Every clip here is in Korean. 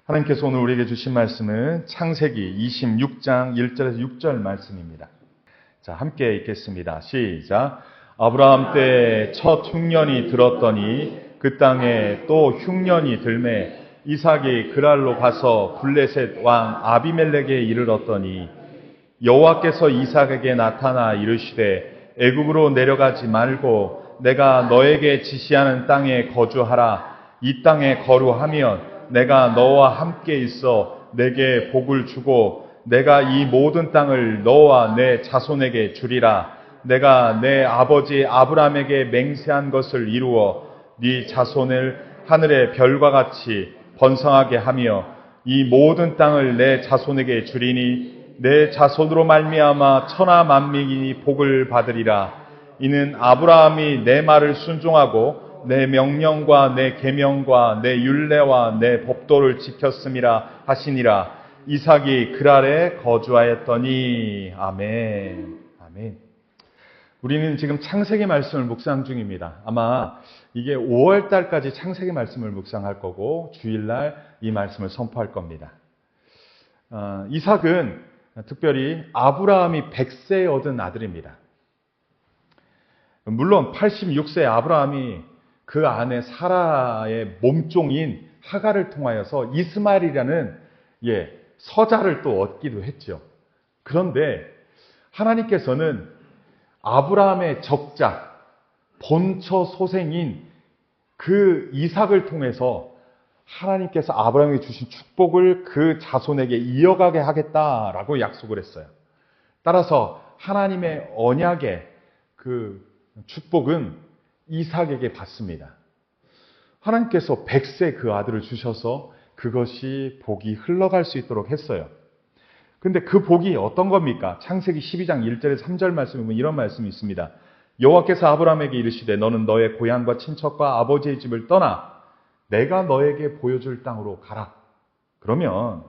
하나님께서 오늘 우리에게 주신 말씀은 창세기 26장 1절에서 6절 말씀입니다. 자, 함께 읽겠습니다. 시작. 아브라함 때에 첫 흉년이 들었더니 그 땅에 또 흉년이 들매 이삭이 그랄로 가서 블레셋 왕 아비멜렉에 이르렀더니 여호와께서 이삭에게 나타나 이르시되 애굽으로 내려가지 말고 내가 너에게 지시하는 땅에 거주하라. 이 땅에 거류하면 내가 너와 함께 있어 내게 복을 주고 내가 이 모든 땅을 너와 내 자손에게 주리라. 내가 내 아버지 아브라함에게 맹세한 것을 이루어 네 자손을 하늘의 별과 같이 번성하게 하며 이 모든 땅을 내 자손에게 주리니 내 자손으로 말미암아 천하 만민이 복을 받으리라. 이는 아브라함이 내 말을 순종하고 내 명령과 내 계명과 내 율례와 내 법도를 지켰음이라 하시니라. 이삭이 그랄에 거주하였더니. 아멘. 아멘. 우리는 지금 창세기 말씀을 묵상 중입니다. 아마 이게 5월 달까지 창세기 말씀을 묵상할 거고 주일날 이 말씀을 선포할 겁니다. 이삭은 특별히 아브라함이 100세에 얻은 아들입니다. 물론 86세 아브라함이 그 아내 사라의 몸종인 하갈을 통하여서 이스마엘이라는 서자를 또 얻기도 했죠. 그런데 하나님께서는 아브라함의 적자, 본처 소생인 그 이삭을 통해서 하나님께서 아브라함에게 주신 축복을 그 자손에게 이어가게 하겠다라고 약속을 했어요. 따라서 하나님의 언약의 그 축복은 이삭에게 받습니다. 하나님께서 100세 그 아들을 주셔서 그것이 복이 흘러갈 수 있도록 했어요. 근데 그 복이 어떤 겁니까? 창세기 12장 1절에서 3절 말씀에 보면 이런 말씀이 있습니다. 여호와께서 아브라함에게 이르시되 너는 너의 고향과 친척과 아버지의 집을 떠나 내가 너에게 보여줄 땅으로 가라. 그러면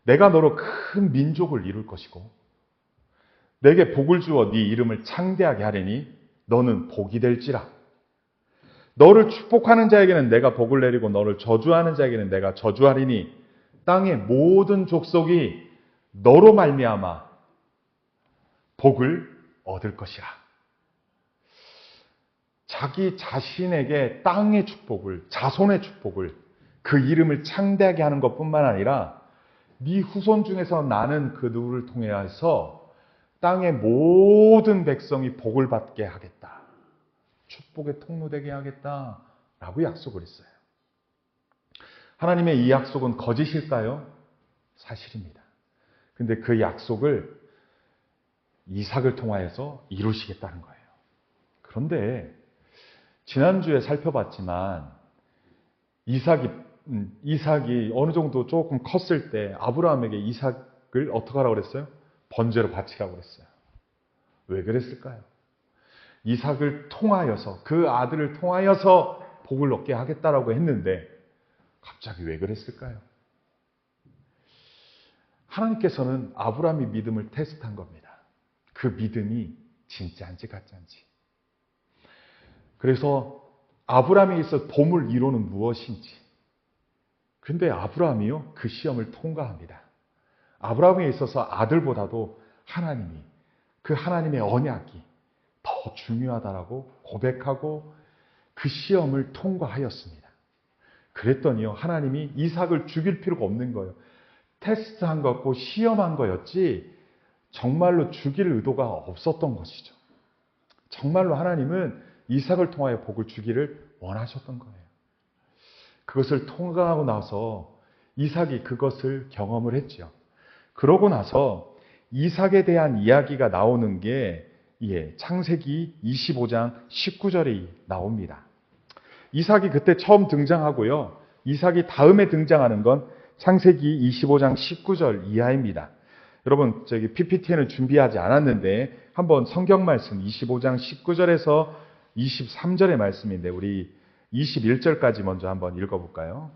내가 너로 큰 민족을 이룰 것이고 내게 복을 주어 네 이름을 창대하게 하리니 너는 복이 될지라. 너를 축복하는 자에게는 내가 복을 내리고 너를 저주하는 자에게는 내가 저주하리니 땅의 모든 족속이 너로 말미암아 복을 얻을 것이라. 자기 자신에게 땅의 축복을, 자손의 축복을, 그 이름을 창대하게 하는 것뿐만 아니라 네 후손 중에서 나는 그 누구를 통해서 땅의 모든 백성이 복을 받게 하겠다. 축복의 통로되게 하겠다라고 약속을 했어요. 하나님의 이 약속은 거짓일까요? 사실입니다. 근데 그 약속을 이삭을 통하여서 이루시겠다는 거예요. 그런데 지난주에 살펴봤지만 이삭이 어느 정도 조금 컸을 때 아브라함에게 이삭을 어떻게 하라고 그랬어요? 번제로 바치라고 그랬어요. 왜 그랬을까요? 이삭을 통하여서, 그 아들을 통하여서 복을 얻게 하겠다라고 했는데 갑자기 왜 그랬을까요? 하나님께서는 아브라함의 믿음을 테스트한 겁니다. 그 믿음이 진짜인지 가짜인지. 그래서 아브라함에 있어서 봄을 이루는 무엇인지. 근데 아브라함이요, 그 시험을 통과합니다. 아브라함에 있어서 아들보다도 하나님이, 그 하나님의 언약이 더 중요하다라고 고백하고 그 시험을 통과하였습니다. 그랬더니요, 하나님이 이삭을 죽일 필요가 없는 거예요. 테스트한 거고 시험한 거였지 정말로 죽일 의도가 없었던 것이죠. 정말로 하나님은 이삭을 통하여 복을 주기를 원하셨던 거예요. 그것을 통과하고 나서 이삭이 그것을 경험을 했죠. 그러고 나서 이삭에 대한 이야기가 나오는 게 창세기 25장 19절이 나옵니다. 이삭이 그때 처음 등장하고요. 이삭이 다음에 등장하는 건 창세기 25장 19절 이하입니다. 여러분, PPT에는 준비하지 않았는데 한번 성경 말씀 25장 19절에서 23절의 말씀인데 우리 21절까지 먼저 한번 읽어볼까요?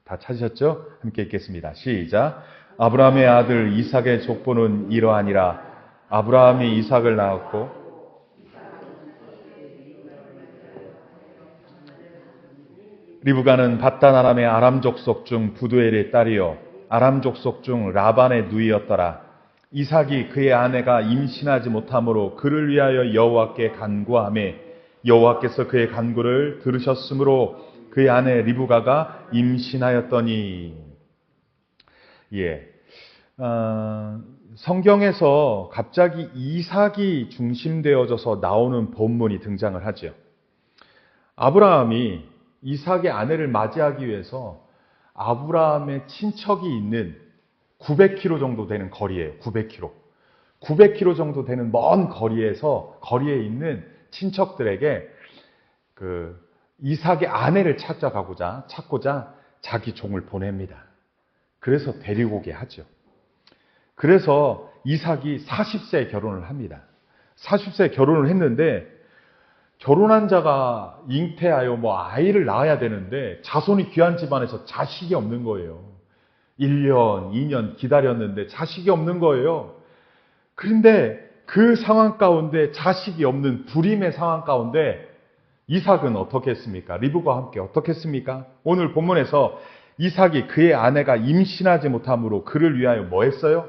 다 찾으셨죠? 함께 읽겠습니다. 시작. 아브라함의 아들 이삭의 족보는 이러하니라. 아브라함이 이삭을 낳았고 리브가는 밧단 아람의 아람 족속 중 부두엘의 딸이요 아람 족속 중 라반의 누이였더라. 이삭이 그의 아내가 임신하지 못하므로 그를 위하여 여호와께 간구하매 여호와께서 그의 간구를 들으셨으므로 그의 아내 리브가가 임신하였더니. 성경에서 갑자기 이삭이 중심되어져서 나오는 본문이 등장을 하죠. 아브라함이 이삭의 아내를 맞이하기 위해서 아브라함의 친척이 있는 900km 정도 되는 거리예요. 900km. 900km 정도 되는 먼 거리에 있는 친척들에게 이삭의 아내를 찾고자 자기 종을 보냅니다. 그래서 데리고 오게 하죠. 그래서 이삭이 40세에 결혼을 합니다. 40세에 결혼을 했는데 결혼한 자가 잉태하여 아이를 낳아야 되는데 자손이 귀한 집안에서 자식이 없는 거예요. 1년, 2년 기다렸는데 자식이 없는 거예요. 그런데 그 상황 가운데 자식이 없는 불임의 상황 가운데 이삭은 어떻게 했습니까? 리브가와 함께 어떻게 했습니까? 오늘 본문에서 이삭이 그의 아내가 임신하지 못함으로 그를 위하여 뭐 했어요?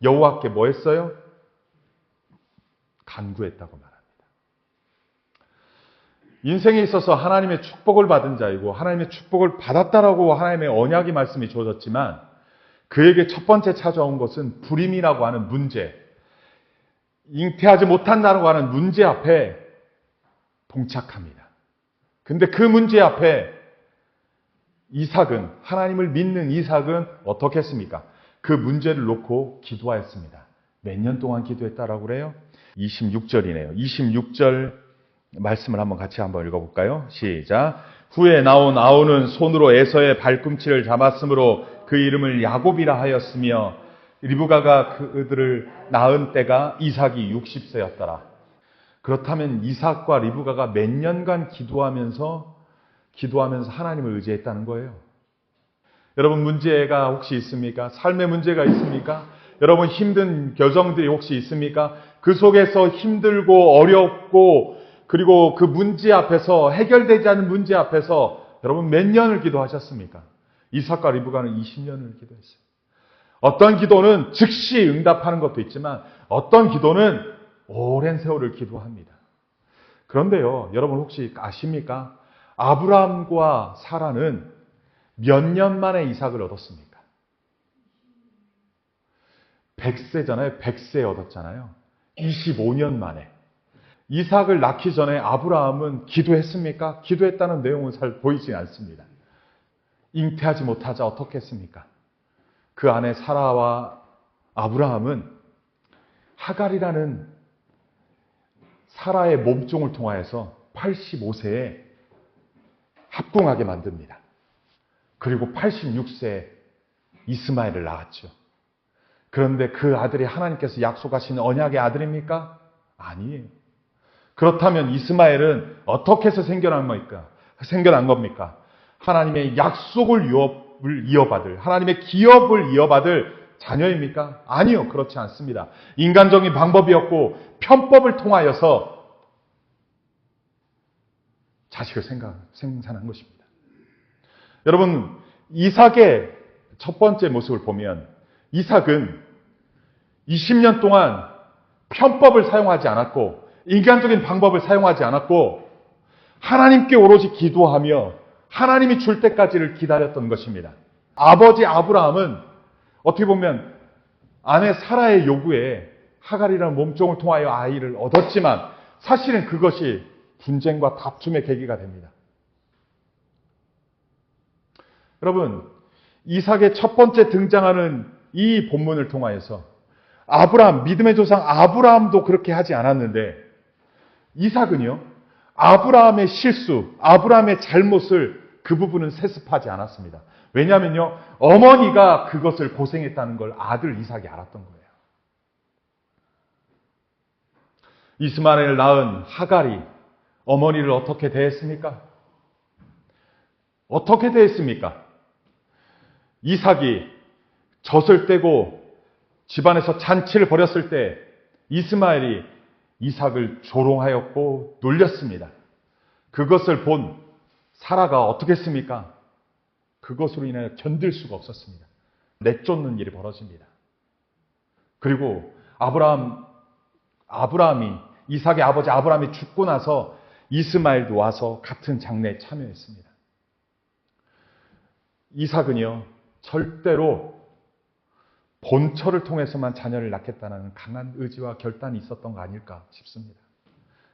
여호와께 뭐 했어요? 간구했다고 말합니다. 인생에 있어서 하나님의 축복을 받은 자이고 하나님의 축복을 받았다라고 하나님의 언약의 말씀이 주어졌지만 그에게 첫 번째 찾아온 것은 불임이라고 하는 문제, 잉태하지 못한다고 하는 문제 앞에 봉착합니다. 근데 그 문제 앞에 하나님을 믿는 이삭은 어떻게 했습니까? 그 문제를 놓고 기도하였습니다. 몇 년 동안 기도했다라고 그래요? 26절이네요. 26절 말씀을 같이 한번 읽어볼까요? 시작. 후에 나온 아우는 손으로 에서의 발꿈치를 잡았으므로 그 이름을 야곱이라 하였으며 리브가가 그들을 낳은 때가 이삭이 60세였더라. 그렇다면 이삭과 리브가가 몇 년간 기도하면서 하나님을 의지했다는 거예요. 여러분 문제가 혹시 있습니까? 삶의 문제가 있습니까? 여러분 힘든 겨정들이 혹시 있습니까? 그 속에서 힘들고 어렵고 그리고 그 문제 앞에서 해결되지 않은 문제 앞에서 여러분 몇 년을 기도하셨습니까? 이삭과 리브가는 20년을 기도했어요. 어떤 기도는 즉시 응답하는 것도 있지만 어떤 기도는 오랜 세월을 기도합니다. 그런데요, 여러분 혹시 아십니까? 아브라함과 사라는 몇 년 만에 이삭을 얻었습니까? 100세잖아요. 100세 얻었잖아요. 25년 만에. 이삭을 낳기 전에 아브라함은 기도했습니까? 기도했다는 내용은 잘 보이지 않습니다. 잉태하지 못하자 어떻게 했습니까? 그 아내 사라와 아브라함은 하갈이라는 사라의 몸종을 통하여서 85세에 합궁하게 만듭니다. 그리고 86세에 이스마엘을 낳았죠. 그런데 그 아들이 하나님께서 약속하신 언약의 아들입니까? 아니에요. 그렇다면 이스마엘은 어떻게 해서 생겨난 겁니까? 하나님의 약속을 이어받을, 하나님의 기업을 이어받을 자녀입니까? 아니요, 그렇지 않습니다. 인간적인 방법이었고 편법을 통하여서 자식을 생산한 것입니다. 여러분, 이삭의 첫 번째 모습을 보면 이삭은 20년 동안 편법을 사용하지 않았고 인간적인 방법을 사용하지 않았고 하나님께 오로지 기도하며 하나님이 줄 때까지를 기다렸던 것입니다. 아버지 아브라함은 어떻게 보면 아내 사라의 요구에 하갈이라는 몸종을 통하여 아이를 얻었지만 사실은 그것이 분쟁과 다툼의 계기가 됩니다. 여러분, 이삭의 첫 번째 등장하는 이 본문을 통하여서 믿음의 조상 아브라함도 그렇게 하지 않았는데 이삭은요, 아브라함의 실수, 아브라함의 잘못을 그 부분은 세습하지 않았습니다. 왜냐하면요, 어머니가 그것을 고생했다는 걸 아들 이삭이 알았던 거예요. 이스마엘을 낳은 하갈이 어머니를 어떻게 대했습니까? 어떻게 대했습니까? 이삭이 젖을 떼고 집안에서 잔치를 벌였을 때 이스마엘이 이삭을 조롱하였고 놀렸습니다. 그것을 본 사라가 어떻게 했습니까? 그것으로 인하여 견딜 수가 없었습니다. 내쫓는 일이 벌어집니다. 그리고 아브라함이 이삭의 아버지 아브라함이 죽고 나서 이스마엘도 와서 같은 장례에 참여했습니다. 이삭은요, 절대로 본처를 통해서만 자녀를 낳겠다는 강한 의지와 결단이 있었던 거 아닐까 싶습니다.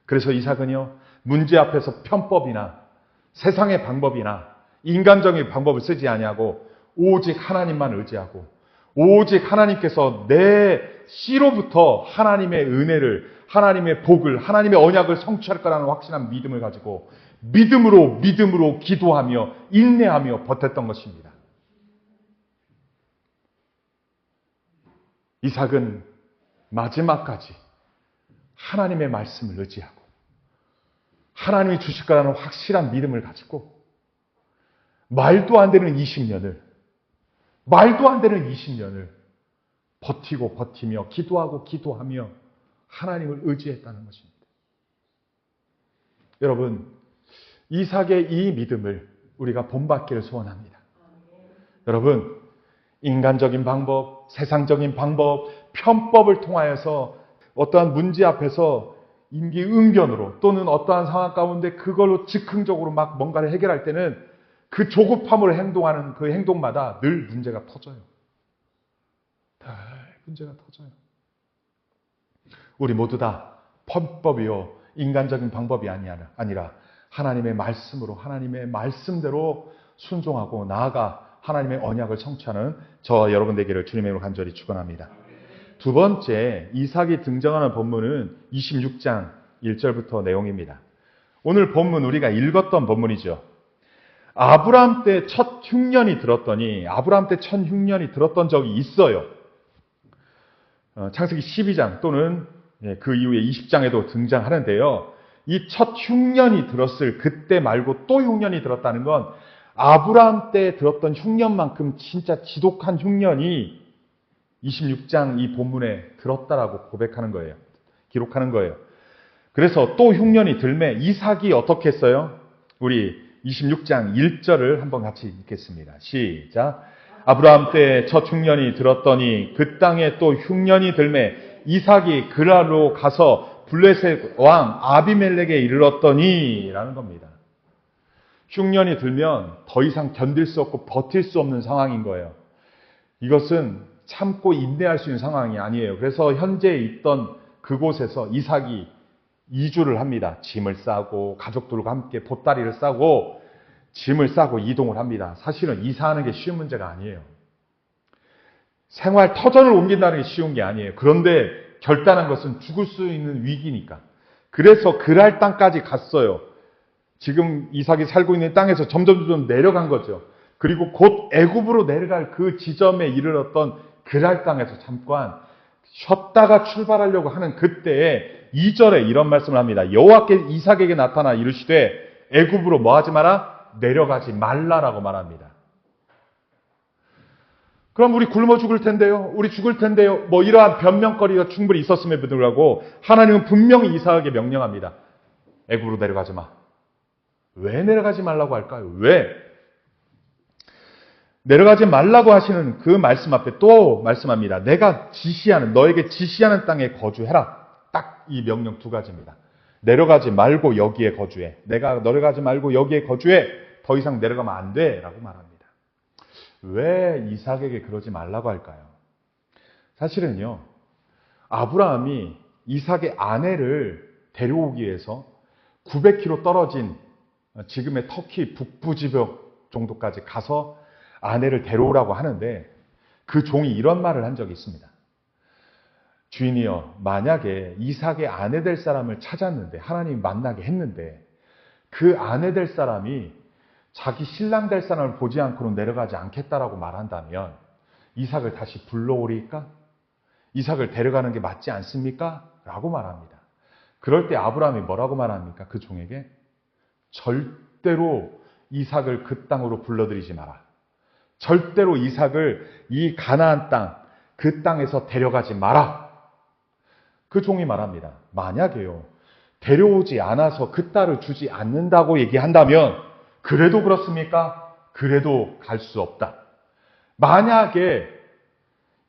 그래서 이삭은요, 문제 앞에서 편법이나 세상의 방법이나 인간적인 방법을 쓰지 아니하고 오직 하나님만 의지하고 오직 하나님께서 내 씨로부터 하나님의 은혜를, 하나님의 복을, 하나님의 언약을 성취할 거라는 확신한 믿음을 가지고 믿음으로 기도하며 인내하며 버텼던 것입니다. 이삭은 마지막까지 하나님의 말씀을 의지하고 하나님이 주실 거라는 확실한 믿음을 가지고 말도 안 되는 20년을 버티며 기도하며 하나님을 의지했다는 것입니다. 여러분, 이삭의 이 믿음을 우리가 본받기를 소원합니다. 여러분, 인간적인 방법, 세상적인 방법, 편법을 통하여서 어떠한 문제 앞에서 임기응변으로 또는 어떠한 상황 가운데 그걸로 즉흥적으로 막 뭔가를 해결할 때는 그 조급함으로 행동하는 그 행동마다 늘 문제가 터져요. 문제가 터져요. 우리 모두 다 편법이요 인간적인 방법이 아니라 하나님의 말씀으로 하나님의 말씀대로 순종하고 나아가 하나님의 언약을 성취하는 저와 여러분 되기를 주님의 이름으로 간절히 축원합니다. 두 번째, 이삭이 등장하는 본문은 26장 1절부터 내용입니다. 오늘 본문 우리가 읽었던 본문이죠. 아브라함 때 첫 흉년이 들었더니 적이 있어요. 창세기 12장 또는 그 이후에 20장에도 등장하는데요. 이 첫 흉년이 들었을 그때 말고 또 흉년이 들었다는 건 아브라함 때 들었던 흉년만큼 진짜 지독한 흉년이 26장 이 본문에 들었다라고 고백하는 거예요. 기록하는 거예요. 그래서 또 흉년이 들매 이삭이 어떻게 했어요? 우리 26장 1절을 한번 같이 읽겠습니다. 시작. 아브라함 때 첫 흉년이 들었더니 그 땅에 또 흉년이 들매 이삭이 그랄로 가서 블레셋 왕 아비멜렉에 이르렀더니 라는 겁니다. 흉년이 들면 더 이상 견딜 수 없고 버틸 수 없는 상황인 거예요. 이것은 참고 인내할 수 있는 상황이 아니에요. 그래서 현재 있던 그곳에서 이삭이 이주를 합니다. 짐을 싸고 가족들과 함께 보따리를 싸고 짐을 싸고 이동을 합니다. 사실은 이사하는 게 쉬운 문제가 아니에요. 생활 터전을 옮긴다는 게 쉬운 게 아니에요. 그런데 결단한 것은 죽을 수 있는 위기니까. 그래서 그랄 땅까지 갔어요. 지금 이삭이 살고 있는 땅에서 점점 내려간 거죠. 그리고 곧 애굽으로 내려갈 그 지점에 이르렀던 그랄 땅에서 잠깐 쉬었다가 출발하려고 하는 그때에 2절에 이런 말씀을 합니다. 여호와께서 이삭에게 나타나 이르시되 애굽으로 뭐 하지 마라? 내려가지 말라라고 말합니다. 그럼 우리 굶어 죽을 텐데요. 우리 죽을 텐데요. 뭐 이러한 변명거리가 충분히 있었음에도 불구하고 하나님은 분명히 이삭에게 명령합니다. 애굽으로 내려가지 마. 왜 내려가지 말라고 할까요? 왜? 내려가지 말라고 하시는 그 말씀 앞에 또 말씀합니다. 너에게 지시하는 땅에 거주해라. 딱 이 명령 두 가지입니다. 내려가지 말고 여기에 거주해. 내가 내려가지 말고 여기에 거주해. 더 이상 내려가면 안 돼. 라고 말합니다. 왜 이삭에게 그러지 말라고 할까요? 사실은요, 아브라함이 이삭의 아내를 데려오기 위해서 900km 떨어진 지금의 터키 북부 지역 정도까지 가서 아내를 데려오라고 하는데 그 종이 이런 말을 한 적이 있습니다. 주인이여, 만약에 이삭의 아내 될 사람을 찾았는데 하나님이 만나게 했는데 그 아내 될 사람이 자기 신랑 될 사람을 보지 않고는 내려가지 않겠다라고 말한다면 이삭을 다시 불러오리까? 이삭을 데려가는 게 맞지 않습니까? 라고 말합니다. 그럴 때 아브라함이 뭐라고 말합니까? 그 종에게 절대로 이삭을 그 땅으로 불러들이지 마라. 절대로 이삭을 이 가나안 땅, 그 땅에서 데려가지 마라. 그 종이 말합니다. 만약에요, 데려오지 않아서 그 딸을 주지 않는다고 얘기한다면 그래도 그렇습니까? 그래도 갈 수 없다. 만약에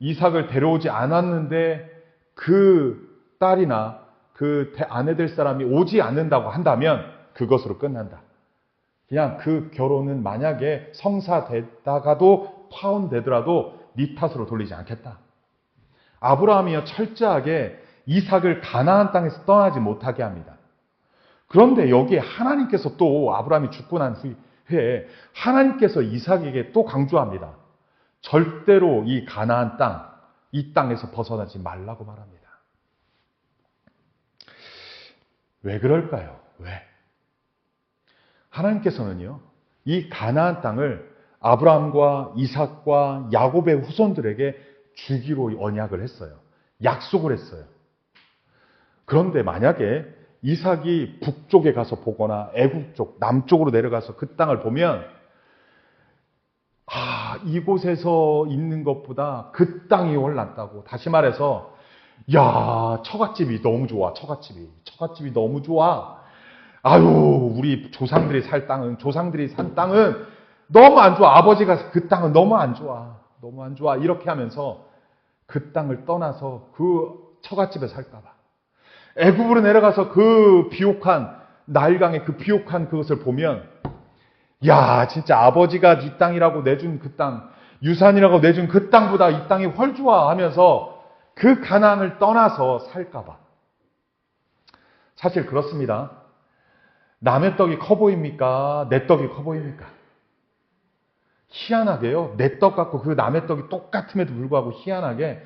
이삭을 데려오지 않았는데 그 딸이나 그 아내 될 사람이 오지 않는다고 한다면 그것으로 끝난다. 그냥 그 결혼은 만약에 성사되다가도 파혼되더라도 네 탓으로 돌리지 않겠다. 아브라함이요 철저하게 이삭을 가나안 땅에서 떠나지 못하게 합니다. 그런데 여기에 하나님께서 또 아브라함이 죽고 난 후에 하나님께서 이삭에게 또 강조합니다. 절대로 이 가나안 땅, 이 땅에서 벗어나지 말라고 말합니다. 왜 그럴까요? 왜? 하나님께서는요, 이 가나안 땅을 아브라함과 이삭과 야곱의 후손들에게 주기로 언약을 했어요. 약속을 했어요. 그런데 만약에 이삭이 북쪽에 가서 보거나 애굽 쪽, 남쪽으로 내려가서 그 땅을 보면 이곳에서 있는 것보다 그 땅이 올랐다고. 다시 말해서 야, 처갓집이 너무 좋아. 처갓집이 너무 좋아. 아유, 우리 조상들이 산 땅은 너무 안 좋아. 아버지가 그 땅은 너무 안 좋아. 이렇게 하면서 그 땅을 떠나서 그 처갓집에 살까 봐. 애굽으로 내려가서 그 비옥한 나일강의 그 비옥한 그것을 보면 야, 진짜 아버지가 이 땅이라고 내준 그 땅, 유산이라고 내준 그 땅보다 이 땅이 훨 좋아 하면서 그 가나안을 떠나서 살까 봐. 사실 그렇습니다. 남의 떡이 커 보입니까? 내 떡이 커 보입니까? 희한하게요. 내 떡 같고 그 남의 떡이 똑같음에도 불구하고 희한하게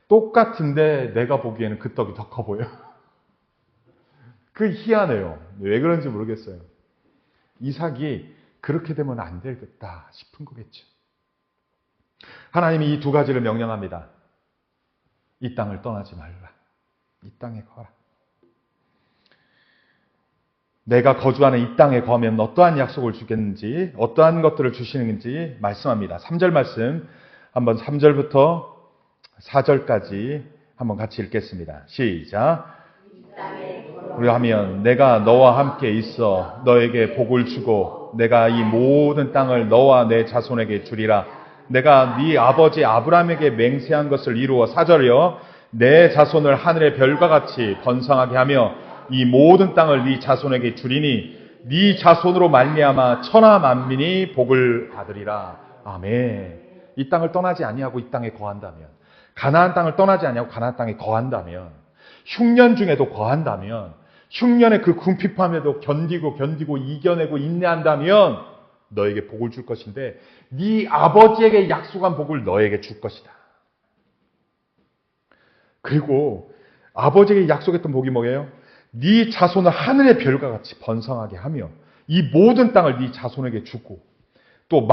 똑같은데 내가 보기에는 그 떡이 더 커 보여요. 그 희한해요. 왜 그런지 모르겠어요. 이삭이 그렇게 되면 안 되겠다 싶은 거겠죠. 하나님이 이 두 가지를 명령합니다. 이 땅을 떠나지 말라. 이 땅에 거라. 내가 거주하는 이 땅에 거하면 어떠한 약속을 주겠는지, 어떠한 것들을 주시는지 말씀합니다. 3절 말씀, 한번 3절부터 4절까지 한번 같이 읽겠습니다. 시작. 그리하면 내가 너와 함께 있어 너에게 복을 주고 내가 이 모든 땅을 너와 내 자손에게 주리라. 내가 네 아버지 아브라함에게 맹세한 것을 이루어 4절이요. 내 자손을 하늘의 별과 같이 번성하게 하며 이 모든 땅을 네 자손에게 주리니 네 자손으로 말미암아 천하 만민이 복을 받으리라. 아멘. 이 땅을 떠나지 아니하고 이 땅에 거한다면, 가나안 땅을 떠나지 아니하고 가나안 땅에 거한다면, 흉년 중에도 거한다면, 흉년의 그 궁핍함에도 견디고 이겨내고 인내한다면 너에게 복을 줄 것인데 네 아버지에게 약속한 복을 너에게 줄 것이다. 그리고 아버지에게 약속했던 복이 뭐예요? 네 자손을 하늘의 별과 같이 번성하게 하며 이 모든 땅을 네 자손에게 주고 또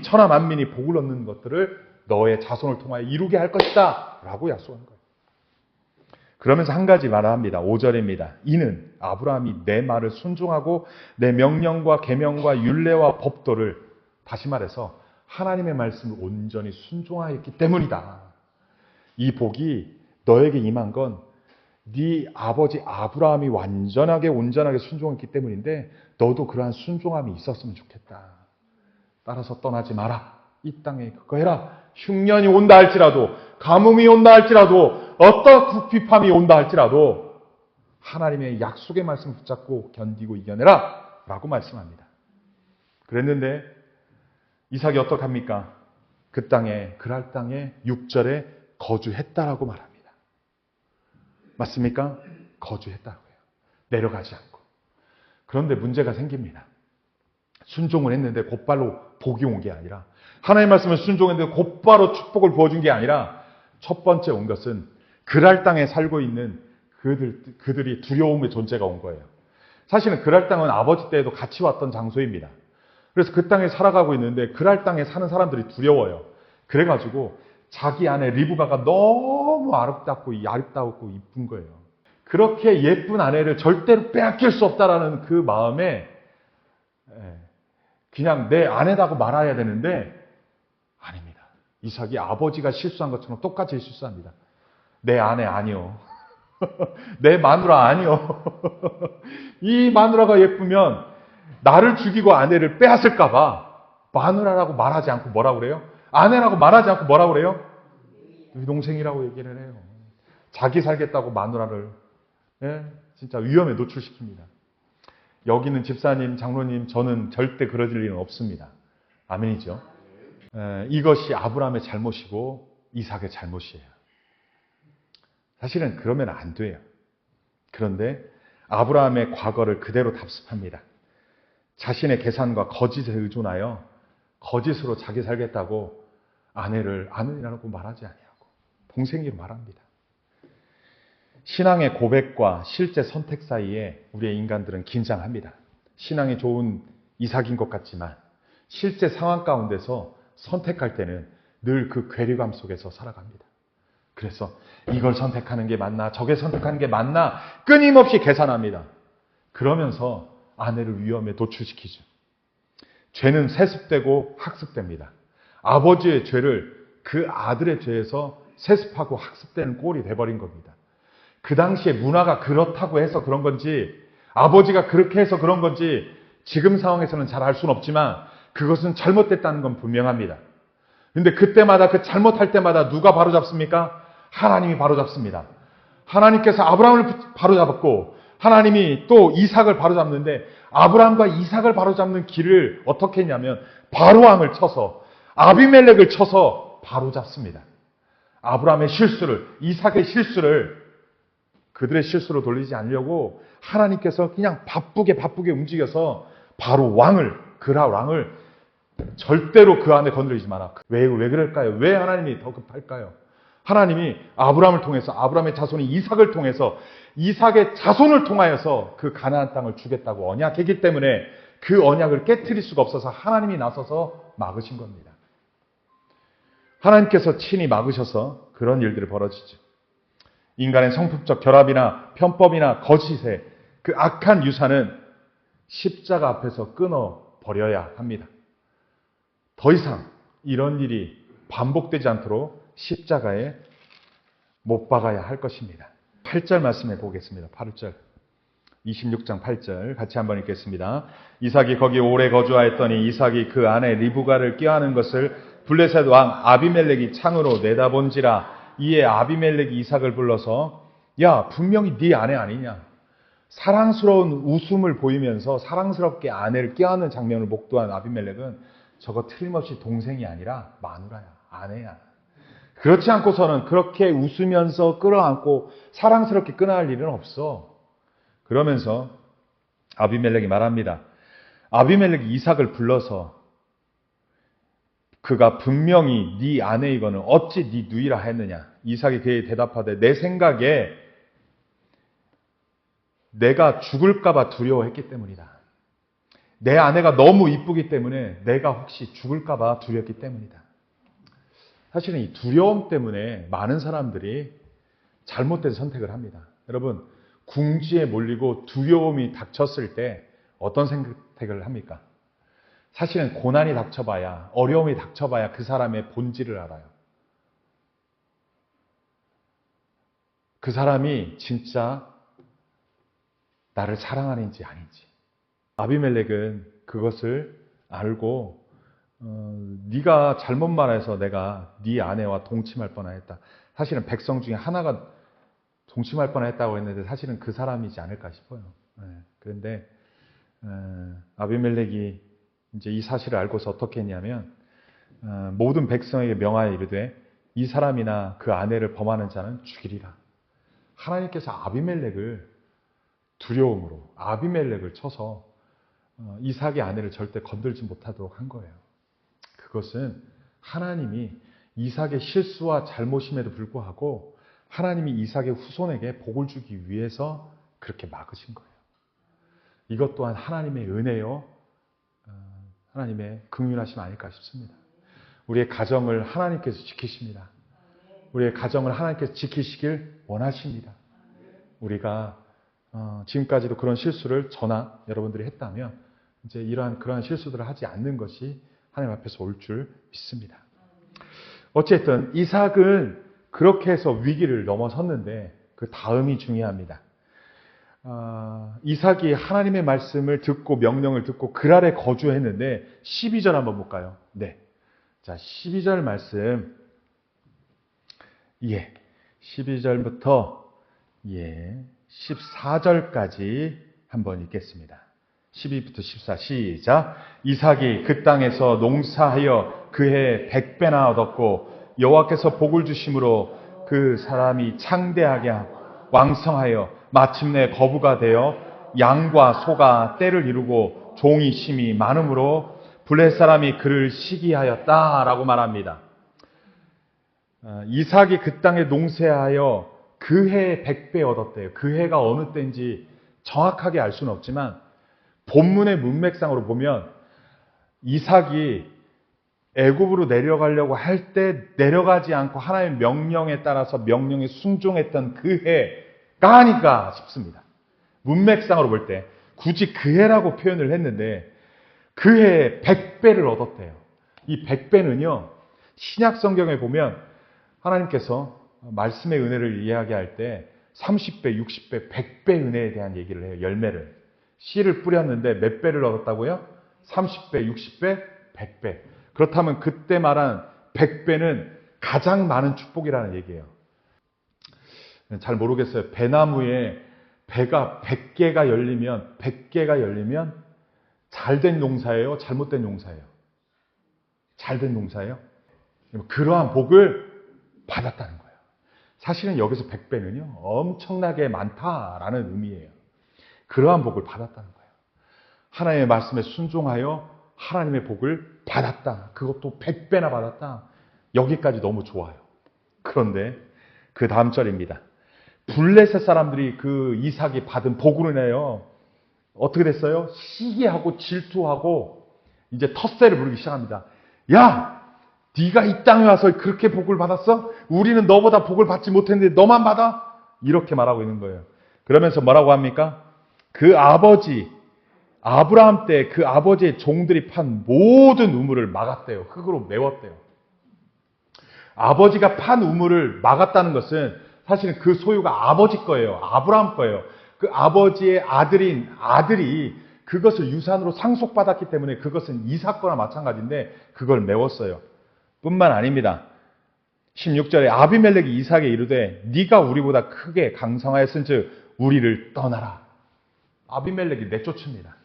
천하 만민이 복을 얻는 것들을 너의 자손을 통하여 이루게 할 것이다 라고 약속한 거예요. 그러면서 한 가지 말을 합니다. 5절입니다. 이는 아브라함이 내 말을 순종하고 내 명령과 계명과 율례와 법도를, 다시 말해서 하나님의 말씀을 온전히 순종하였기 때문이다. 이 복이 너에게 임한 건 네 아버지 아브라함이 온전하게 순종했기 때문인데 너도 그러한 순종함이 있었으면 좋겠다. 따라서 떠나지 마라. 이 땅에 그거 해라. 흉년이 온다 할지라도, 가뭄이 온다 할지라도, 어떤 궁핍함이 온다 할지라도 하나님의 약속의 말씀을 붙잡고 견디고 이겨내라 라고 말씀합니다. 그랬는데 이삭이 어떡합니까? 그 땅에, 그랄 땅에 6절에 거주했다라고 말합니다. 맞습니까? 거주했다고요. 내려가지 않고. 그런데 문제가 생깁니다. 순종을 했는데 곧바로 복이 온 게 아니라, 하나님의 말씀을 순종했는데 곧바로 축복을 부어준 게 아니라, 첫 번째 온 것은 그랄 땅에 살고 있는 그들이 두려움의 존재가 온 거예요. 사실은 그랄 땅은 아버지 때에도 같이 왔던 장소입니다. 그래서 그 땅에 살아가고 있는데 그랄 땅에 사는 사람들이 두려워요. 그래가지고 자기 아내 리브가가 너무 아름답고 이쁜 거예요. 그렇게 예쁜 아내를 절대로 빼앗길 수 없다라는 그 마음에 그냥 내 아내라고 말아야 되는데 아닙니다. 이삭이 아버지가 실수한 것처럼 똑같이 실수합니다. 내 아내 아니요. 내 마누라 아니요. 이 마누라가 예쁘면 나를 죽이고 아내를 빼앗을까봐 마누라라고 말하지 않고 뭐라고 그래요? 아내라고 말하지 않고 뭐라고 그래요? 동생이라고 얘기를 해요. 자기 살겠다고 마누라를 진짜 위험에 노출시킵니다. 여기는 집사님, 장로님, 저는 절대 그러질 일은 없습니다. 아멘이죠. 이것이 아브라함의 잘못이고 이삭의 잘못이에요. 사실은 그러면 안 돼요. 그런데 아브라함의 과거를 그대로 답습합니다. 자신의 계산과 거짓에 의존하여 거짓으로 자기 살겠다고 아내를 아내라고 말하지 아니하고 동생이로 말합니다. 신앙의 고백과 실제 선택 사이에 우리의 인간들은 긴장합니다. 신앙이 좋은 이삭인 것 같지만 실제 상황 가운데서 선택할 때는 늘 그 괴리감 속에서 살아갑니다. 그래서 이걸 선택하는 게 맞나 저게 선택하는 게 맞나 끊임없이 계산합니다. 그러면서 아내를 위험에 노출시키죠. 죄는 세습되고 학습됩니다. 아버지의 죄를 그 아들의 죄에서 세습하고 학습되는 꼴이 돼버린 겁니다. 그 당시에 문화가 그렇다고 해서 그런 건지 아버지가 그렇게 해서 그런 건지 지금 상황에서는 잘 알 수는 없지만 그것은 잘못됐다는 건 분명합니다. 그런데 그때마다 그 잘못할 때마다 누가 바로잡습니까? 하나님이 바로잡습니다. 하나님께서 아브라함을 바로잡았고 하나님이 또 이삭을 바로잡는데 아브라함과 이삭을 바로잡는 길을 어떻게 했냐면 바로왕을 쳐서 아비멜렉을 쳐서 바로잡습니다. 아브라함의 실수를 이삭의 실수를 그들의 실수로 돌리지 않으려고 하나님께서 그냥 바쁘게 움직여서 바로 그라 왕을 절대로 그 안에 건드리지 마라. 왜 그럴까요? 왜 하나님이 더 급할까요? 하나님이 아브라함을 통해서 아브라함의 자손인 이삭을 통해서 이삭의 자손을 통하여서 그 가나안 땅을 주겠다고 언약했기 때문에 그 언약을 깨트릴 수가 없어서 하나님이 나서서 막으신 겁니다. 하나님께서 친히 막으셔서 그런 일들이 벌어지죠. 인간의 성품적 결합이나 편법이나 거짓의 그 악한 유산은 십자가 앞에서 끊어버려야 합니다. 더 이상 이런 일이 반복되지 않도록 십자가에 못 박아야 할 것입니다. 8절 말씀해 보겠습니다. 8절. 26장 8절 같이 한번 읽겠습니다. 이삭이 거기 오래 거주하였더니 이삭이 그 아내 리브가를 꾀하는 것을 블레셋 왕 아비멜렉이 창으로 내다본지라. 이에 아비멜렉이 이삭을 불러서 야 분명히 네 아내 아니냐. 사랑스러운 웃음을 보이면서 사랑스럽게 아내를 꾀하는 장면을 목도한 아비멜렉은 저거 틀림없이 동생이 아니라 마누라야, 아내야. 그렇지 않고서는 그렇게 웃으면서 끌어안고 사랑스럽게 끌어안을 일은 없어. 그러면서 아비멜렉이 말합니다. 아비멜렉이 이삭을 불러서 그가 분명히 네 아내이거늘 어찌 네 누이라 했느냐. 이삭이 그에게 대답하되 내 생각에 내가 죽을까 봐 두려워했기 때문이다. 내 아내가 너무 이쁘기 때문에 내가 혹시 죽을까 봐 두려웠기 때문이다. 사실은 이 두려움 때문에 많은 사람들이 잘못된 선택을 합니다. 여러분, 궁지에 몰리고 두려움이 닥쳤을 때 어떤 선택을 합니까? 사실은 고난이 닥쳐봐야, 어려움이 닥쳐봐야 그 사람의 본질을 알아요. 그 사람이 진짜 나를 사랑하는지 아닌지. 아비멜렉은 그것을 알고 네가 잘못 말해서 내가 네 아내와 동침할 뻔했다. 사실은 백성 중에 하나가 동침할 뻔했다고 했는데 사실은 그 사람이지 않을까 싶어요. 그런데 아비멜렉이 이제 이 사실을 알고서 어떻게 했냐면 모든 백성에게 명하여 이르되 이 사람이나 그 아내를 범하는 자는 죽이리라. 하나님께서 아비멜렉을 두려움으로 아비멜렉을 쳐서 이삭의 아내를 절대 건들지 못하도록 한 거예요. 그것은 하나님이 이삭의 실수와 잘못임에도 불구하고 하나님이 이삭의 후손에게 복을 주기 위해서 그렇게 막으신 거예요. 이것 또한 하나님의 은혜요, 하나님의 긍휼하심 아닐까 싶습니다. 우리의 가정을 하나님께서 지키십니다. 우리의 가정을 하나님께서 지키시길 원하십니다. 우리가 지금까지도 그런 실수를 저나 여러분들이 했다면 이제 그러한 실수들을 하지 않는 것이 하나님 앞에서 올 줄 믿습니다. 어쨌든 이삭은 그렇게 해서 위기를 넘어섰는데 그 다음이 중요합니다. 이삭이 하나님의 말씀을 듣고 명령을 듣고 그랄에 거주했는데 12절 한번 볼까요? 네. 자, 12절 말씀. 12절부터 14절까지 한번 읽겠습니다. 12부터 14 시작. 이삭이 그 땅에서 농사하여 그해 100배나 얻었고 여호와께서 복을 주심으로 그 사람이 창대하게 하고 왕성하여 마침내 거부가 되어 양과 소가 떼를 이루고 종이 심이 많음으로 블레셋 사람이 그를 시기하였다라고 말합니다. 이삭이 그 땅에 농사하여 그 해에 100배 얻었대요. 그 해가 어느 때인지 정확하게 알 수는 없지만 본문의 문맥상으로 보면 이삭이 애굽으로 내려가려고 할 때 내려가지 않고 하나님의 명령에 따라서 명령에 순종했던 그 해가 아닐까 싶습니다. 문맥상으로 볼 때 굳이 그 해라고 표현을 했는데 그 해에 100배를 얻었대요. 이 100배는요. 신약 성경에 보면 하나님께서 말씀의 은혜를 이야기할 때 30배, 60배, 100배 은혜에 대한 얘기를 해요. 열매를. 씨를 뿌렸는데 몇 배를 얻었다고요? 30배, 60배, 100배. 그렇다면 그때 말한 100배는 가장 많은 축복이라는 얘기예요. 잘 모르겠어요. 배나무에 배가 100개가 열리면 100개가 열리면 잘된 농사예요? 잘못된 농사예요? 잘된 농사예요? 그러한 복을 받았다는 거예요. 사실은 여기서 100배는요. 엄청나게 많다라는 의미예요. 그러한 복을 받았다는 거예요. 하나님의 말씀에 순종하여 하나님의 복을 받았다. 그것도 100배나 받았다. 여기까지 너무 좋아요. 그런데 그 다음 절입니다. 블레셋 사람들이 그 이삭이 받은 복으로 인하여 어떻게 됐어요? 시기하고 질투하고 이제 텃세를 부르기 시작합니다. 야! 네가 이 땅에 와서 그렇게 복을 받았어? 우리는 너보다 복을 받지 못했는데 너만 받아? 이렇게 말하고 있는 거예요. 그러면서 뭐라고 합니까? 그 아버지 아브라함 때 그 아버지의 종들이 판 모든 우물을 막았대요. 흙으로 메웠대요. 아버지가 판 우물을 막았다는 것은 사실은 그 소유가 아버지 거예요. 아브라함 거예요. 그 아버지의 아들이 그것을 유산으로 상속받았기 때문에 그것은 이삭 거나 마찬가지인데 그걸 메웠어요. 뿐만 아닙니다. 16절에 아비멜렉이 이삭에 이르되 네가 우리보다 크게 강성하였은즉 우리를 떠나라. 아비멜렉이 내쫓습니다.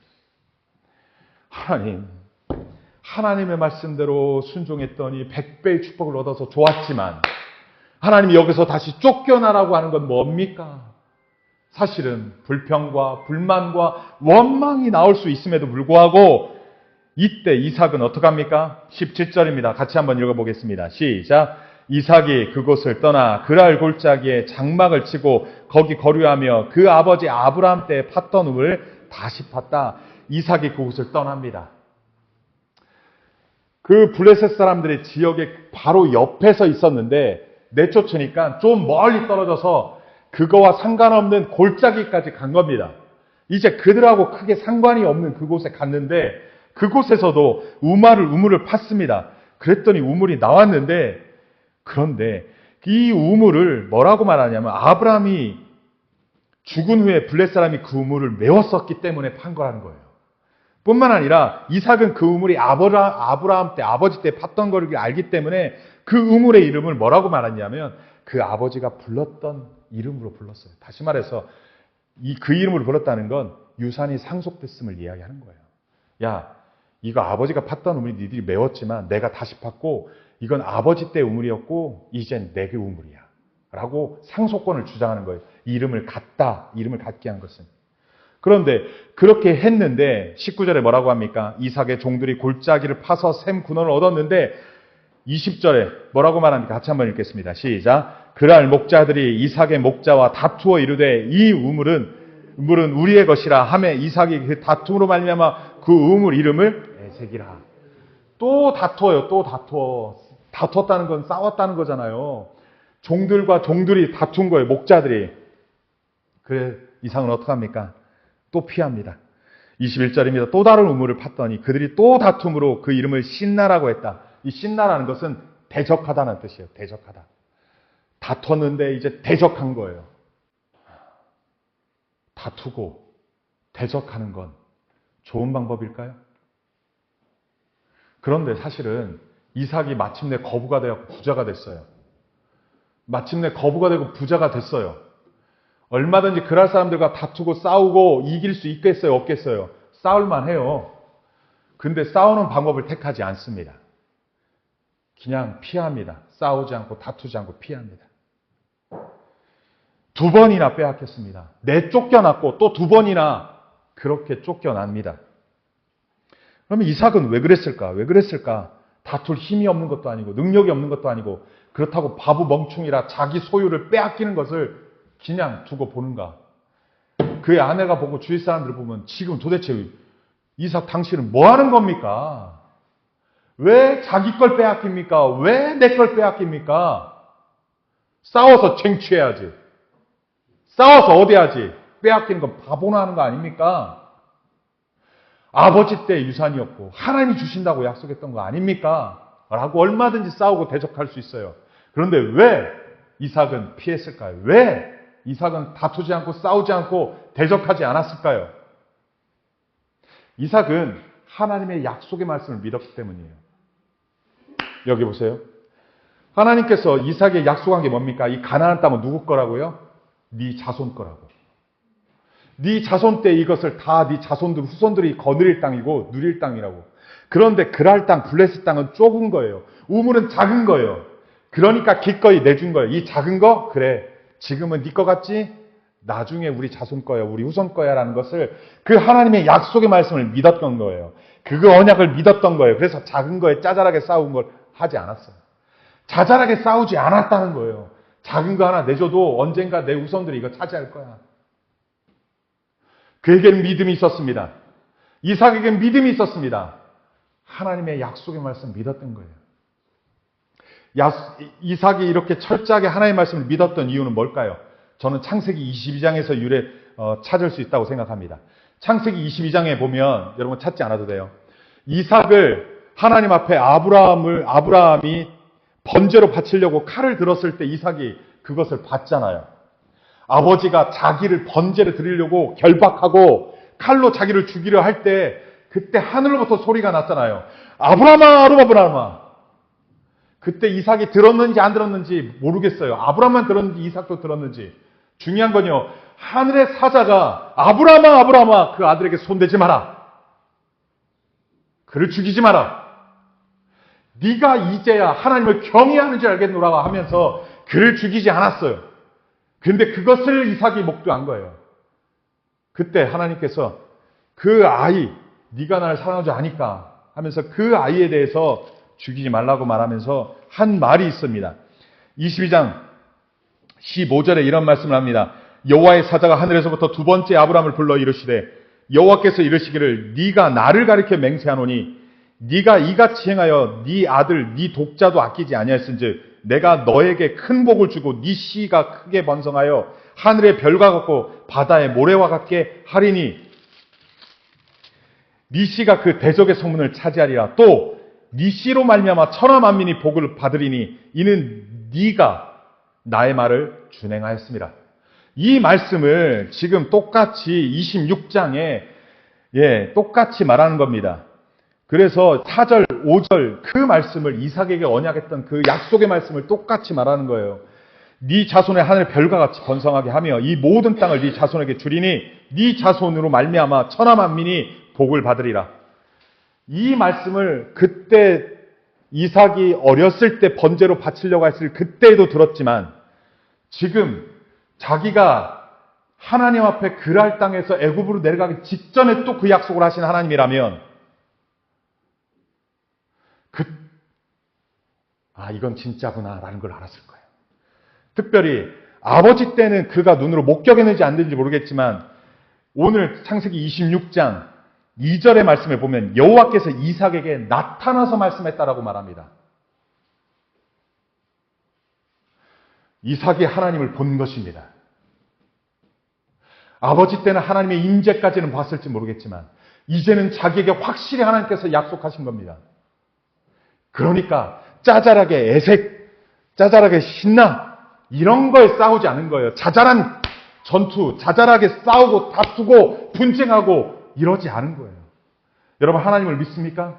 하나님의 말씀대로 순종했더니 100배의 축복을 얻어서 좋았지만 하나님이 여기서 다시 쫓겨나라고 하는 건 뭡니까? 사실은 불평과 불만과 원망이 나올 수 있음에도 불구하고 이때 이삭은 어떡합니까? 17절입니다. 같이 한번 읽어보겠습니다. 시작. 이삭이 그곳을 떠나 그랄 골짜기에 장막을 치고 거기 거류하며 그 아버지 아브라함 때 팠던 우물을 다시 팠다. 이삭이 그곳을 떠납니다. 그 블레셋 사람들의 지역의 바로 옆에서 있었는데 내쫓으니까 좀 멀리 떨어져서 그거와 상관없는 골짜기까지 간 겁니다. 이제 그들하고 크게 상관이 없는 그곳에 갔는데 그곳에서도 우물을 팠습니다. 그랬더니 우물이 나왔는데 그런데 이 우물을 뭐라고 말하냐면 아브라함이 죽은 후에 블레셋 사람이 그 우물을 메웠었기 때문에 판 거라는 거예요. 뿐만 아니라 이삭은 그 우물이 아브라함 때 아버지 때 팠던 걸 알기 때문에 그 우물의 이름을 뭐라고 말하냐면 그 아버지가 불렀던 이름으로 불렀어요. 다시 말해서 그 이름으로 불렀다는 건 유산이 상속됐음을 이야기하는 거예요. 야, 이거 아버지가 팠던 우물이 니들이 메웠지만 내가 다시 팠고 이건 아버지 때 우물이었고 이젠 내 우물이야 라고 상속권을 주장하는 거예요. 이름을 갖게 한 것은. 그런데 그렇게 했는데 19절에 뭐라고 합니까? 이삭의 종들이 골짜기를 파서 샘 군원을 얻었는데 20절에 뭐라고 말합니까? 같이 한번 읽겠습니다. 시작. 그날 목자들이 이삭의 목자와 다투어 이르되 이 우물은 우리의 것이라 하매 이삭이 그 다툼으로 말미암아 그 우물 이름을 에색이라. 또 다투어요. 또 다투어. 다투었다는 건 싸웠다는 거잖아요. 종들과 종들이 다툰 거예요. 목자들이. 그래 이삭은 어떡합니까? 또 피합니다. 21절입니다. 또 다른 우물을 팠더니 그들이 또 다툼으로 그 이름을 신나라고 했다. 이 신나라는 것은 대적하다는 뜻이에요. 대적하다. 다퉜는데 이제 대적한 거예요. 다투고 대적하는 건 좋은 방법일까요? 그런데 사실은 이삭이 마침내 거부가 되어 부자가 됐어요. 마침내 거부가 되고 부자가 됐어요. 얼마든지 그럴 사람들과 다투고 싸우고 이길 수 있겠어요? 없겠어요? 싸울만 해요. 근데 싸우는 방법을 택하지 않습니다. 그냥 피합니다. 싸우지 않고 다투지 않고 피합니다. 2번이나 빼앗겼습니다. 쫓겨났고 또 2번이나 그렇게 쫓겨납니다. 그러면 이삭은 왜 그랬을까? 왜 그랬을까? 다툴 힘이 없는 것도 아니고 능력이 없는 것도 아니고 그렇다고 바보 멍충이라 자기 소유를 빼앗기는 것을 그냥 두고 보는가? 그의 아내가 보고 주위 사람들 보면 지금 도대체 이삭 당신은 뭐 하는 겁니까? 왜 자기 걸 빼앗깁니까? 왜 내 걸 빼앗깁니까? 싸워서 쟁취해야지. 싸워서 어디 하지? 빼앗기는 건 바보나 하는 거 아닙니까? 아버지 때 유산이었고 하나님이 주신다고 약속했던 거 아닙니까? 라고 얼마든지 싸우고 대적할 수 있어요. 그런데 왜 이삭은 피했을까요? 왜 이삭은 다투지 않고 싸우지 않고 대적하지 않았을까요? 이삭은 하나님의 약속의 말씀을 믿었기 때문이에요. 여기 보세요. 하나님께서 이삭에게 약속한 게 뭡니까? 이 가나안 땅은 누구 거라고요? 네 자손 거라고. 네 자손 때 이것을 다 네 자손들, 후손들이 거느릴 땅이고 누릴 땅이라고. 그런데 그랄 땅, 블레셋 땅은 좁은 거예요. 우물은 작은 거예요. 그러니까 기꺼이 내준 거예요. 이 작은 거? 그래. 지금은 네 거 같지? 나중에 우리 자손 거야, 우리 후손 거야 라는 것을 그 하나님의 약속의 말씀을 믿었던 거예요. 그 언약을 믿었던 거예요. 그래서 작은 거에 짜잘하게 싸운 걸 하지 않았어요. 자잘하게 싸우지 않았다는 거예요. 작은 거 하나 내줘도 언젠가 내 후손들이 이거 차지할 거야. 그에게는 믿음이 있었습니다. 이삭에게는 믿음이 있었습니다. 하나님의 약속의 말씀 믿었던 거예요. 이삭이 이렇게 철저하게 하나님의 말씀을 믿었던 이유는 뭘까요? 저는 창세기 22장에서 찾을 수 있다고 생각합니다. 창세기 22장에 보면 여러분 찾지 않아도 돼요. 이삭을 하나님 앞에 아브라함이 번제로 바치려고 칼을 들었을 때 이삭이 그것을 봤잖아요. 아버지가 자기를 번제를 드리려고 결박하고 칼로 자기를 죽이려 할 때 그때 하늘로부터 소리가 났잖아요. 아브라함아, 아브라함아. 그때 이삭이 들었는지 안 들었는지 모르겠어요. 아브라함만 들었는지 이삭도 들었는지. 중요한 건요. 하늘의 사자가 아브라함아, 아브라함아 그 아들에게 손대지 마라. 그를 죽이지 마라. 네가 이제야 하나님을 경외하는 줄 알겠노라 하면서 그를 죽이지 않았어요. 그런데 그것을 이삭이 목도한 거예요. 그때 하나님께서 그 아이, 네가 나를 사랑하지 않으니까 하면서 그 아이에 대해서 죽이지 말라고 말하면서 한 말이 있습니다. 22장 15절에 이런 말씀을 합니다. 여호와의 사자가 하늘에서부터 2번째 아브라함을 불러 이르시되 여호와께서 이르시기를 네가 나를 가리켜 맹세하노니 네가 이같이 행하여 네 아들 네 독자도 아끼지 아니하였은즉 내가 너에게 큰 복을 주고 네 씨가 크게 번성하여 하늘의 별과 같고 바다의 모래와 같게 하리니 네 씨가 그 대적의 성문을 차지하리라. 또 네 씨로 말미암아 천하 만민이 복을 받으리니 이는 네가 나의 말을 준행하였습니다. 이 말씀을 지금 똑같이 26장에 똑같이 말하는 겁니다. 그래서 4절, 5절 그 말씀을 이삭에게 언약했던 그 약속의 말씀을 똑같이 말하는 거예요. 네 자손의 하늘의 별과 같이 번성하게 하며 이 모든 땅을 네 자손에게 주리니 네 자손으로 말미암아 천하 만민이 복을 받으리라. 이 말씀을 그때 이삭이 어렸을 때 번제로 바치려고 했을 그때에도 들었지만 지금 자기가 하나님 앞에 그랄 땅에서 애굽으로 내려가기 직전에 또 그 약속을 하신 하나님이라면 이건 진짜구나 라는 걸 알았을 거예요. 특별히 아버지 때는 그가 눈으로 목격했는지 안 됐는지 모르겠지만 오늘 창세기 26장 2절의 말씀에 보면 여호와께서 이삭에게 나타나서 말씀했다라고 말합니다. 이삭이 하나님을 본 것입니다. 아버지 때는 하나님의 임재까지는 봤을지 모르겠지만 이제는 자기에게 확실히 하나님께서 약속하신 겁니다. 그러니까 짜잘하게 애색, 짜잘하게 신나 이런 거에 싸우지 않은 거예요. 자잘한 전투, 자잘하게 싸우고 다투고 분쟁하고 이러지 않은 거예요. 여러분 하나님을 믿습니까?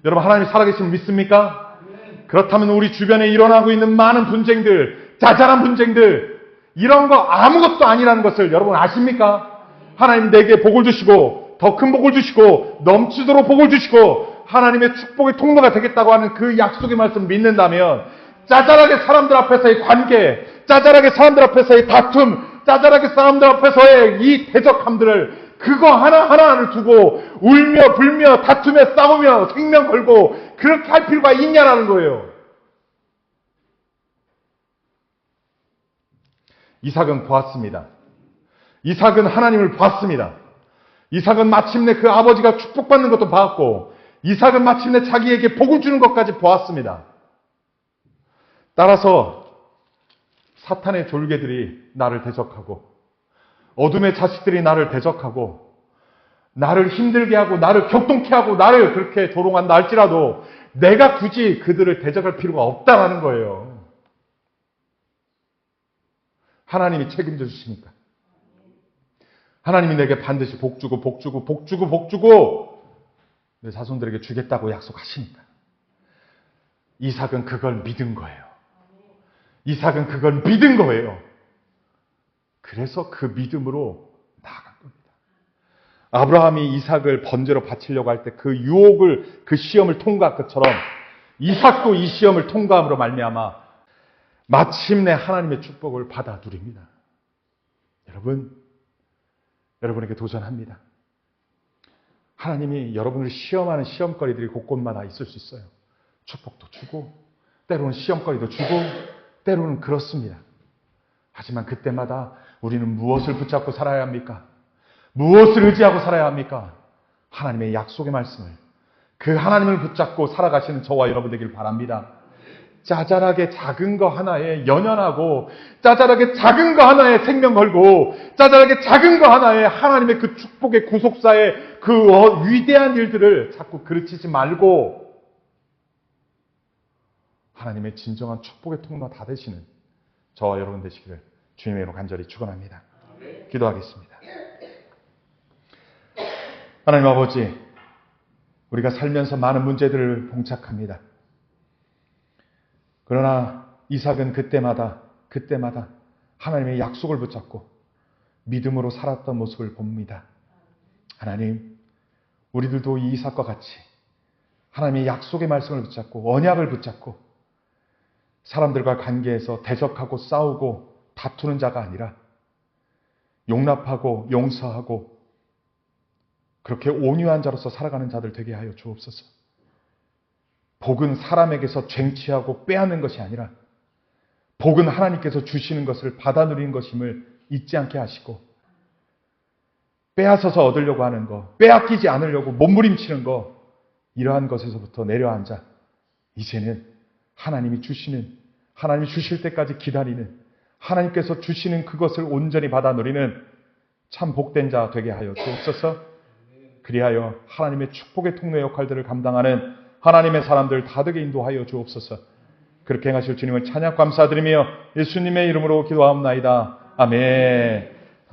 여러분 하나님이 살아계심을 믿습니까? 그렇다면 우리 주변에 일어나고 있는 많은 분쟁들, 자잘한 분쟁들, 이런 거 아무것도 아니라는 것을 여러분 아십니까? 하나님 내게 복을 주시고 더 큰 복을 주시고 넘치도록 복을 주시고 하나님의 축복의 통로가 되겠다고 하는 그 약속의 말씀을 믿는다면 짜잘하게 사람들 앞에서의 관계, 짜잘하게 사람들 앞에서의 다툼, 짜잘하게 사람들 앞에서의 이 대적함들을 그거 하나하나를 두고 울며 불며 다투며 싸우며 생명 걸고 그렇게 할 필요가 있냐라는 거예요. 이삭은 보았습니다. 이삭은 하나님을 보았습니다. 이삭은 마침내 그 아버지가 축복받는 것도 봤고 이삭은 마침내 자기에게 복을 주는 것까지 보았습니다. 따라서 사탄의 졸개들이 나를 대적하고 어둠의 자식들이 나를 대적하고 나를 힘들게 하고 나를 격동케 하고 나를 그렇게 조롱한다 할지라도 내가 굳이 그들을 대적할 필요가 없다라는 거예요. 하나님이 책임져 주시니까. 하나님이 내게 반드시 복주고 내 자손들에게 주겠다고 약속하시니까. 이삭은 그걸 믿은 거예요. 이삭은 그걸 믿은 거예요. 그래서 그 믿음으로 나아간 겁니다. 아브라함이 이삭을 번제로 바치려고 할 때 그 유혹을, 그 시험을 통과한 것처럼 이삭도 이 시험을 통과함으로 말미암아 마침내 하나님의 축복을 받아 누립니다. 여러분에게 도전합니다. 하나님이 여러분을 시험하는 시험거리들이 곳곳마다 있을 수 있어요. 축복도 주고 때로는 시험거리도 주고 때로는 그렇습니다. 하지만 그때마다 우리는 무엇을 붙잡고 살아야 합니까? 무엇을 의지하고 살아야 합니까? 하나님의 약속의 말씀을, 그 하나님을 붙잡고 살아가시는 저와 여러분 되길 바랍니다. 짜잘하게 작은 거 하나에 연연하고 짜잘하게 작은 거 하나에 생명 걸고 짜잘하게 작은 거 하나에 하나님의 그 축복의 구속사의 그 위대한 일들을 자꾸 그르치지 말고 하나님의 진정한 축복의 통로 다 되시는 저와 여러분 되시기를 주님의 이름으로 간절히 축원합니다. 기도하겠습니다. 하나님 아버지, 우리가 살면서 많은 문제들을 봉착합니다. 그러나 이삭은 그때마다 하나님의 약속을 붙잡고 믿음으로 살았던 모습을 봅니다. 하나님, 우리들도 이 이삭과 같이 하나님의 약속의 말씀을 붙잡고 언약을 붙잡고 사람들과 관계에서 대적하고 싸우고 다투는 자가 아니라 용납하고 용서하고 그렇게 온유한 자로서 살아가는 자들 되게 하여 주옵소서. 복은 사람에게서 쟁취하고 빼앗는 것이 아니라 복은 하나님께서 주시는 것을 받아 누리는 것임을 잊지 않게 하시고 빼앗아서 얻으려고 하는 거, 빼앗기지 않으려고 몸부림치는 거, 이러한 것에서부터 내려앉아 이제는 하나님이 주실 때까지 기다리는, 하나님께서 주시는 그것을 온전히 받아 누리는 참 복된 자 되게 하여 주옵소서. 그리하여 하나님의 축복의 통로의 역할들을 감당하는 하나님의 사람들 다 되게 인도하여 주옵소서. 그렇게 행하실 주님을 찬양 감사드리며 예수님의 이름으로 기도하옵나이다. 아멘.